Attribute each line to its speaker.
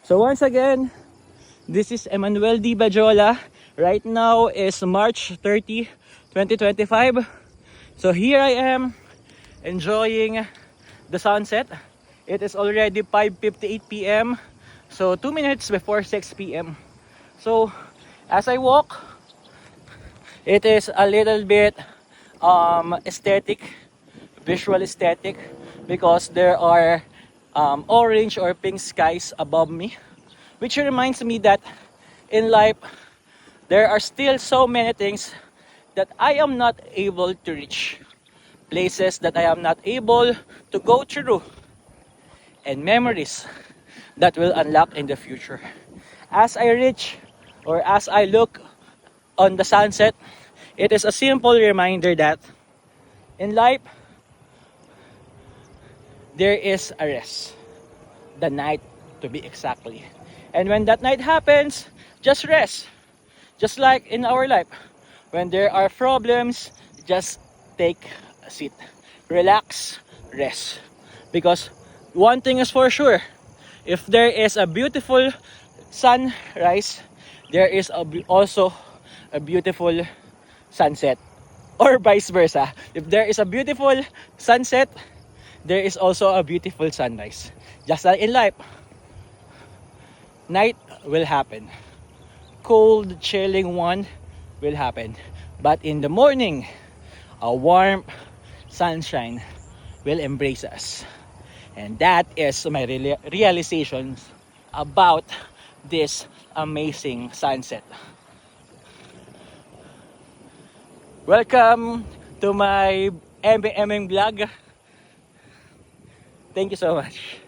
Speaker 1: So once again, this is Emmanuel D. Bajola. Right now is March 30, 2025. So here I am enjoying the sunset. It is already 5:58 p.m. So 2 minutes before 6 p.m. So as I walk, it is a little bit aesthetic, visual aesthetic, because there are orange or pink skies above me, which reminds me that in life there are still so many things that I am not able to reach, places that I am not able to go through, and memories that will unlock in the future. As I reach or as I look on the sunset, it is a simple reminder that in life there is a rest, the night to be exactly. And when that night happens, just rest. Just like in our life, when there are problems, just take a seat, relax, rest. Because one thing is for sure, if there is a beautiful sunrise, there is also a beautiful sunset, or vice versa. If there is a beautiful sunset, there is also a beautiful sunrise. Just like in life, night will happen, cold, chilling one will happen, but in the morning, a warm sunshine will embrace us. And that is my realizations about this amazing sunset. Welcome to my MBMing vlog. Thank you so much.